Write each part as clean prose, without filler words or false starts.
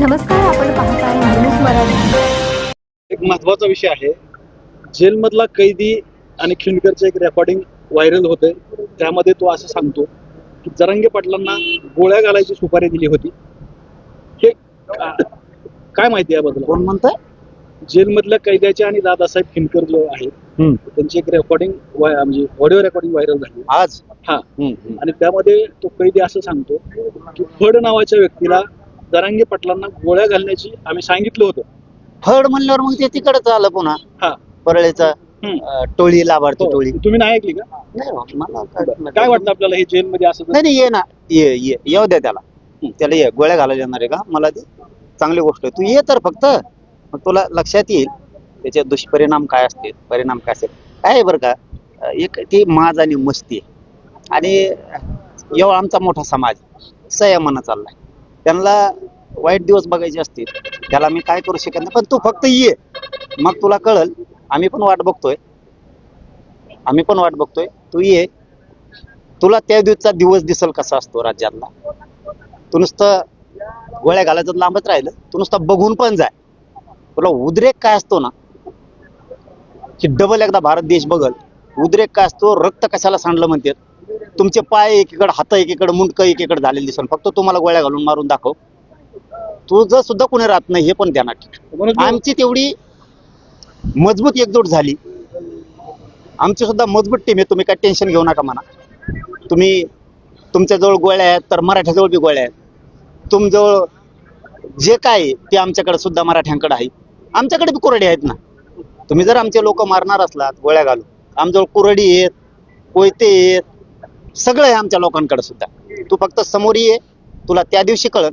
नमस्कार, आपण पाहताय न्यूज मराठी। एक महत्त्वाचा विषय आहे। जेलमधला कैदी आणि खिंडकरचं एक रेकॉर्डिंग व्हायरल होतंय। त्यामध्ये तो असं सांगतो की जरांगे पाटलांना गोळ्या घालायची सुपारी दिली होती। हे काय माहिती याबद्दल? कोण म्हणतंय? जेलमधल्या कैद्याचे आणि दादासाहेब खिंडकर जो आहेत त्यांची एक रेकॉर्डिंग म्हणजे ऑडिओ रेकॉर्डिंग व्हायरल झाली आज हा आणि त्यामध्ये तो कैदी असं सांगतो की फड नावाच्या व्यक्तीला जरांगे पाटलांना गोळ्या घालण्याची आम्ही सांगितलं होतं। फड म्हणल्यावर मग ते तिकडच आलं पुन्हा हा परळीचा टोळी लाभार्थी टोळी तुम्ही नाही ऐकली का? नाही हो, मला काय वाटतं आपल्याला हे जेलमध्ये असं? नाही ये ना ये येऊ द्या त्याला त्याला ये गोळ्या घालायला येणार आहे का मला ती चांगली गोष्ट आहे। तू ये तर फक्त मग तुला लक्षात येईल त्याचे दुष्परिणाम काय असतील परिणाम काय असेल काय आहे बरं का। एक ती माज आणि मस्ती आणि एवढा आमचा मोठा समाज संयमानं चाललाय त्यांना वाईट दिवस बघायचे असतील त्याला मी काय करू शकत नाही पण तू फक्त ये मग तुला कळल। आम्ही पण वाट बघतोय तू ये तुला त्या दिवसचा दिवस दिसल कसा असतो राज्यातला। तू नुसतं गोळ्या घालायचं लांबच राहिलं तू नुसतं बघून पण जाय तुला उद्रेक काय असतो ना की डबल एकदा भारत देश बघल उद्रेक काय असतो रक्त कशाला सांडलं म्हणतात तुमचे पाय एकीकडे हात एकीकडे मुंडकं एकीकडे झालेली दिसल फक्त तुम्हाला गोळ्या घालून मारून दाखव तुझं सुद्धा कोणी राहत नाही हे पण ध्यानात ठेव। आमची तेवढी मजबूत एकजूट झाली आमची सुद्धा मजबूत टीम आहे तुम्ही काय टेन्शन घेऊ नका म्हणा। तुम्ही तुमच्याजवळ गोळ्या आहेत तर मराठ्याजवळ बी गोळ्या आहेत तुमजवळ जे काय ते आमच्याकडे सुद्धा मराठ्यांकडे आहे आमच्याकडे बी कुऱ्हाडी आहेत ना। तुम्ही जर आमचे लोक मारणार असलात गोळ्या घालून आमच्याजवळ कुऱ्हाडी आहेत कोयते आहेत सगळं आहे आमच्या लोकांकडे सुद्धा। तू फक्त समोर ये तुला त्या दिवशी कळत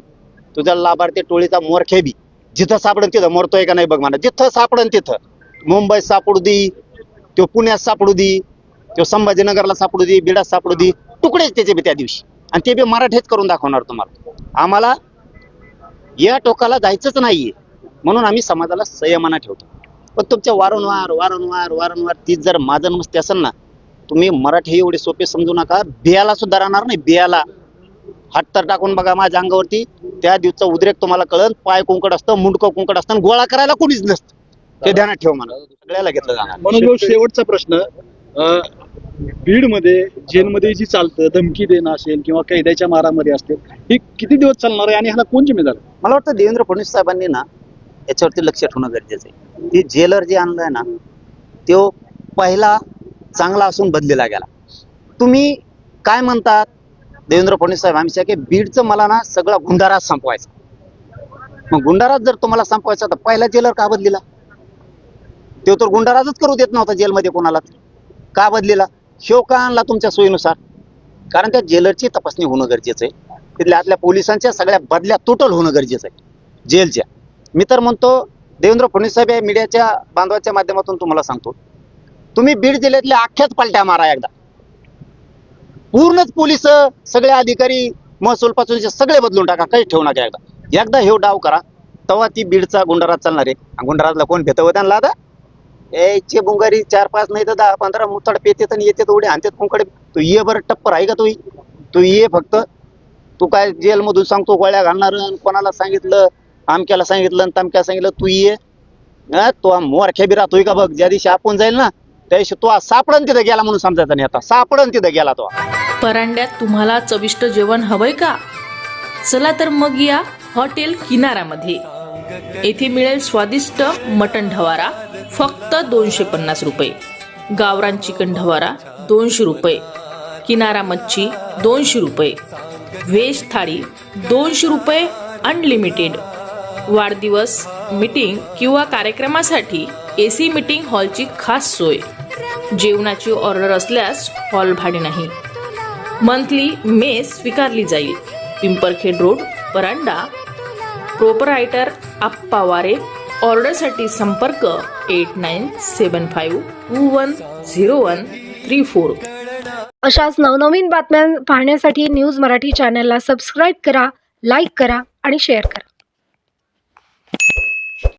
तुझ्या लाभार्थी टोळीचा मोरखे बी जिथं सापडन तिथं मरतोय का नाही बघ म्हणा। जिथं सापडन तिथं मुंबईत सापडू दे तो पुण्यात सापडू दे तो संभाजीनगरला सापडू दे बिडात सापडू दे तुकडेच त्याचे बी त्या दिवशी आणि ते बी मराठीच करून दाखवणार तुम्हाला। आम्हाला या टोकाला जायचंच नाहीये म्हणून आम्ही समाजाला संयमानं ठेवतो। पण तुमच्या वारंवार तीच जर माजन मस्ती असेल ना तुम्ही मराठी एवढे सोपे समजू नका। बियाला सुद्धा राहणार नाही बियाला हात तर टाकून बघा माझ्या अंगावरती त्या दिवसाचा उद्रेक तुम्हाला कळन। पाय कुंकड असतं मुंडकं कुंकड असतं गोळा करायला कोणीच नसतं ते ध्यानात ठेव म्हणा सगळ्याला घेतलं जाणार। म्हणून शेवटचा प्रश्न बीड मध्ये जेलमध्ये जी चालतं धमकी देणं असेल किंवा कैद्याच्या मारामध्ये असतील ही किती दिवस चालणार आहे आणि ह्याला कोण जिम्मेदार? मला वाटतं देवेंद्र फडणवीस साहेबांनी ना याच्यावरती लक्ष ठेवणं गरजेचं आहे। ते जेलर जे आणलंय ना तो पहिला चांगला असून बदलेला गेला। तुम्ही काय म्हणतात देवेंद्र फडणवीस साहेब आमच्या की बीडचं मला ना सगळा गुंडाराज संपवायचा मग गुंडाराज जर तुम्हाला संपवायचा तर पहिला जेलर का बदलेला? तो तर गुंडाराजच करू देत नव्हता जेलमध्ये कोणाला का बदलेला? शो का आणला तुमच्या सोयीनुसार? कारण त्या जेलरची तपासणी होणं गरजेचं आहे तिथल्या आतल्या पोलिसांच्या सगळ्या बदल्या टोटल होणं गरजेचं आहे जेलच्या। मी तर म्हणतो देवेंद्र फडणवीस साहेब या मीडियाच्या बांधवाच्या माध्यमातून तुम्हाला सांगतो तुम्ही बीड जिल्ह्यातल्या अख्ख्याच पलट्या मारा एकदा पूर्णच पोलीस सगळे अधिकारी महसूल पासून सगळे बदलून टाका काही ठेवू नका एकदा हे डाव करा तेव्हा ती बीडचा गुंडाराज चालणार आहे। गुंडाराजला कोण भेटव त्यांना आता याचे बुंगारी 4-5 नाही तर 10-15 मुतड पेतेत आणि येते उडे आणतात कोणकडे। तू ये बरं टप्पर आहे का तू ये फक्त तू काय जेलमधून सांगतो गोळ्या घालणार कोणाला सांगितलं आमक्याला सांगितलं तमक्याला सांगितलं तू ये तो मोरख्या बी राहतोय का बघ ज्या दिवशी आपण जाईल ना त्या दिवशी तो सापडन तिथं गेला म्हणून समजायचा नाही आता सापडन तिथं गेला तो। परांड्यात तुम्हाला चविष्ट जेवण हवंय का? चला तर मग या हॉटेल किनारामध्ये। येथे मिळेल स्वादिष्ट मटण ढवारा फक्त 250 रुपये, गावरान चिकन ढवारा 200 रुपये, किनारा मच्छी 200 रुपये, व्हेज थाळी 200 रुपये अनलिमिटेड। वाढदिवस मीटिंग किंवा कार्यक्रमासाठी AC मीटिंग हॉलची खास सोय। जेवणाची ऑर्डर असल्यास हॉल भाडे नाही। मंथली मेस स्वीकारली जाईल। पिंपरखेड रोड परांडा। प्रोपरायटर आप्पा वारे। ऑर्डरसाठी संपर्क 8975210134। अशाच नवनवीन बातम्या पाहण्यासाठी न्यूज मराठी चॅनलला सबस्क्राईब करा, लाईक करा आणि शेअर करा।